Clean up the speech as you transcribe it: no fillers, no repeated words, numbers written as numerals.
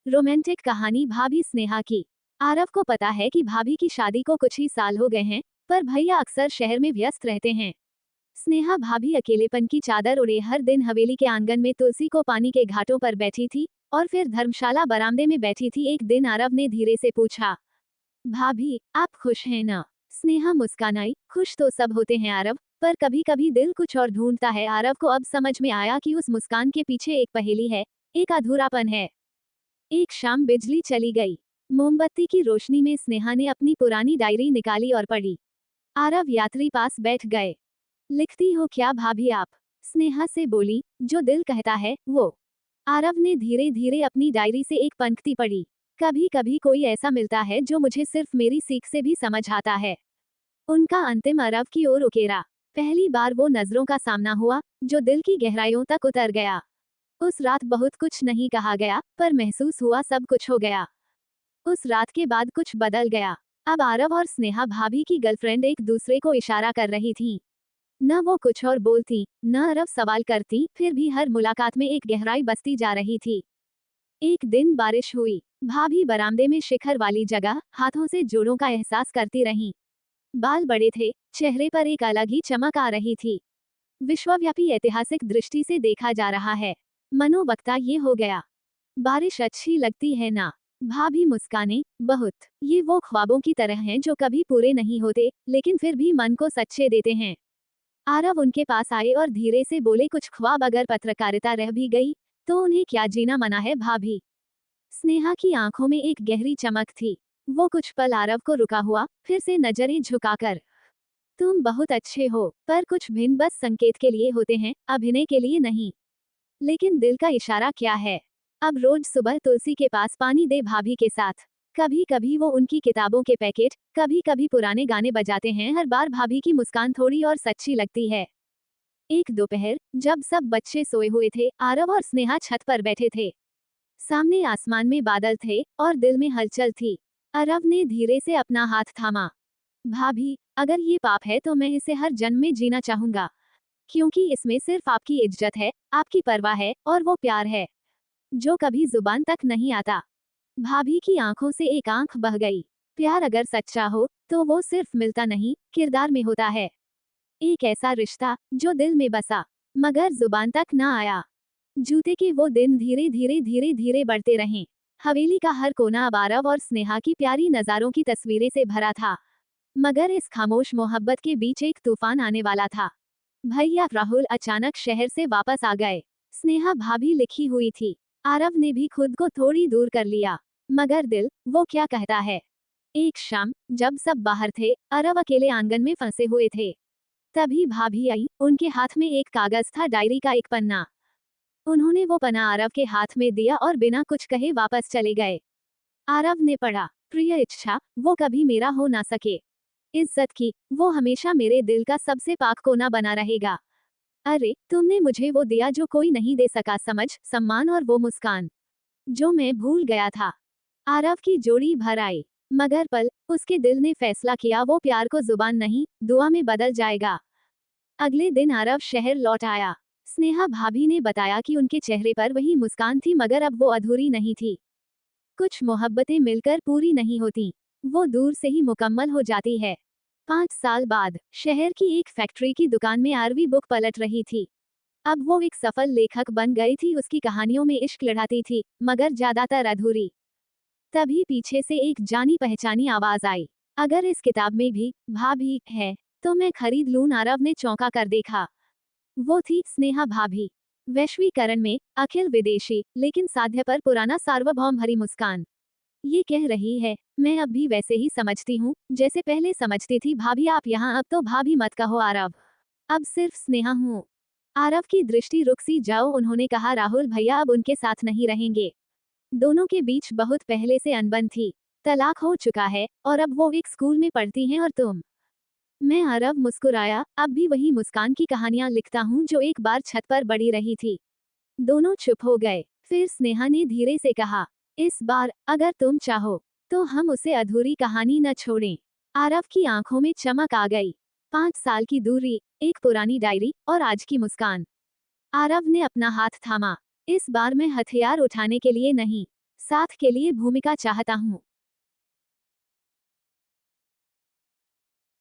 Romantic कहानी भाभी स्नेहा की। आरव को पता है कि भाभी की शादी को कुछ ही साल हो गए हैं, पर भैया अक्सर शहर में व्यस्त रहते हैं। स्नेहा भाभी अकेलेपन की चादर ओढ़े हर दिन हवेली के आंगन में तुलसी को पानी के घाटों पर बैठी थी और फिर धर्मशाला बरामदे में बैठी थी। एक दिन आरव ने धीरे से पूछा, भाभी आप खुश हैं ना? स्नेहा मुस्कानाई, खुश तो सब होते हैं आरव, पर कभी कभी दिल कुछ और ढूंढता है। आरव को अब समझ में आया कि उस मुस्कान के पीछे एक पहेली है, एक अधूरापन है। एक शाम बिजली चली गई। मोमबत्ती की रोशनी में स्नेहा ने अपनी पुरानी डायरी निकाली और पढ़ी। आरव यात्री पास बैठ गए। लिखती हो क्या भाभी आप? स्नेहा से बोली, जो दिल कहता है वो। आरव ने धीरे धीरे अपनी डायरी से एक पंक्ति पढ़ी। कभी कभी कोई ऐसा मिलता है जो मुझे सिर्फ मेरी सीख से भी समझ आता है। उनका अंतिम आरव की ओर उकेरा। पहली बार वो नजरों का सामना हुआ जो दिल की गहराइयों तक उतर गया। उस रात बहुत कुछ नहीं कहा गया, पर महसूस हुआ सब कुछ हो गया। उस रात के बाद कुछ बदल गया। अब आरव और स्नेहा भाभी की गर्लफ्रेंड एक दूसरे को इशारा कर रही थीं। न वो कुछ और बोलती, न आरव सवाल करती, फिर भी हर मुलाकात में एक गहराई बसती जा रही थी। एक दिन बारिश हुई। भाभी बरामदे में शिखर वाली जगह हाथों से जोड़ों का एहसास करती रहीं। बाल बड़े थे, चेहरे पर एक अलग ही चमक आ रही थी। विश्वव्यापी ऐतिहासिक दृष्टि से देखा जा रहा है। मनोवक्ता ये हो गया। बारिश अच्छी लगती है ना? भाभी मुस्काने, बहुत। ये वो ख्वाबों की तरह हैं जो कभी पूरे नहीं होते, लेकिन फिर भी मन को सच्चे देते हैं। आरव उनके पास आए और धीरे से बोले, कुछ ख्वाब अगर पत्रकारिता रह भी गई, तो उन्हें क्या जीना मना है भाभी? स्नेहा की आंखों में एक गहरी चमक थी। वो कुछ पल आरव को रुका हुआ, फिर से नजरें झुकाकर, तुम बहुत अच्छे हो, पर कुछ भिन्न बस संकेत के लिए होते हैं, अभिनय के लिए नहीं। लेकिन दिल का इशारा क्या है? अब रोज सुबह तुलसी के पास पानी दे भाभी के साथ। कभी कभी वो उनकी किताबों के पैकेट, कभी कभी पुराने गाने बजाते हैं। हर बार भाभी की मुस्कान थोड़ी और सच्ची लगती है। एक दोपहर, जब सब बच्चे सोए हुए थे, आरव और स्नेहा छत पर बैठे थे। सामने आसमान में बादल थे और दिल में हलचल थी। आरव ने धीरे से अपना हाथ थामा। भाभी, अगर ये पाप है तो मैं इसे हर जन्म में जीना चाहूंगा, क्योंकि इसमें सिर्फ आपकी इज्जत है, आपकी परवाह है, और वो प्यार है जो कभी जुबान तक नहीं आता। भाभी की आंखों से एक आंख बह गई। प्यार अगर सच्चा हो तो वो सिर्फ मिलता नहीं, किरदार में होता है। एक ऐसा रिश्ता जो दिल में बसा मगर जुबान तक ना आया। जूते के वो दिन धीरे धीरे धीरे धीरे बढ़ते रहे। हवेली का हर कोना अब आरव और स्नेहा की प्यारी नजारों की तस्वीरें से भरा था। मगर इस खामोश मोहब्बत के बीच एक तूफान आने वाला था। भैया राहुल अचानक शहर से वापस आ गए। स्नेहा भाभी लिखी हुई थी। आरव ने भी खुद को थोड़ी दूर कर लिया। मगर दिल, वो क्या कहता है? एक शाम, जब सब बाहर थे, आरव अकेले आंगन में फंसे हुए थे। तभी भाभी आई। उनके हाथ में एक कागज था, डायरी का एक पन्ना। उन्होंने वो पन्ना आरव के हाथ में दिया और बिना कुछ कहे वापस चले गए। आरव ने पढ़ा, प्रिय इच्छा, वो कभी मेरा हो ना सके। इज्जत की, वो हमेशा मेरे दिल का सबसे पाक कोना बना रहेगा। अरे, तुमने मुझे वो दिया जो कोई नहीं दे सका, समझ, सम्मान और वो मुस्कान जो मैं भूल गया था। आरव की जोड़ी भर आई। मगर पल, उसके दिल ने फैसला किया, वो प्यार को जुबान नहीं, दुआ में बदल जाएगा। अगले दिन आरव शहर लौट आया। स्नेहा भाभी ने बताया कि उनके चेहरे पर वही मुस्कान थी, मगर अब वो अधूरी नहीं थी। कुछ मोहब्बतें मिलकर पूरी नहीं होती, वो दूर से ही मुकम्मल हो जाती है। 5 साल बाद शहर की एक फैक्ट्री की दुकान में आरवी बुक पलट रही थी। अब वो एक सफल लेखक बन गई थी। उसकी कहानियों में इश्क लड़ाती थी, मगर ज्यादातर अधूरी। तभी पीछे से एक जानी पहचानी आवाज आई, अगर इस किताब में भी भाभी है तो मैं खरीद लूं। आरव ने चौंका कर देखा। वो थी स्नेहा भाभी। वैश्वीकरण में अखिल विदेशी, लेकिन साध्य पर पुराना सार्वभौम भरी मुस्कान। ये कह रही है, मैं अब भी वैसे ही समझती हूँ जैसे पहले समझती थी। भाभी आप यहाँ, अब तो भाभी मत कहो आरव, अब सिर्फ स्नेहा हूँ। आरव की दृष्टि रुक सी जाओ। उन्होंने कहा, राहुल भैया अब उनके साथ नहीं रहेंगे। दोनों के बीच बहुत पहले से अनबन थी। तलाक हो चुका है और अब वो एक स्कूल में पढ़ती हैं और तुम। मैं आरव मुस्कुराया, अब भी वही मुस्कान की कहानियां लिखता हूँ जो एक बार छत पर बड़ी रही थी। दोनों चुप हो गए। फिर स्नेहा ने धीरे से कहा, इस बार अगर तुम चाहो तो हम उसे अधूरी कहानी न छोड़ें। आरव की आंखों में चमक आ गई। 5 साल की दूरी, एक पुरानी डायरी और आज की मुस्कान। आरव ने अपना हाथ थामा। इस बार मैं हथियार उठाने के लिए नहीं, साथ के लिए भूमिका चाहता हूँ।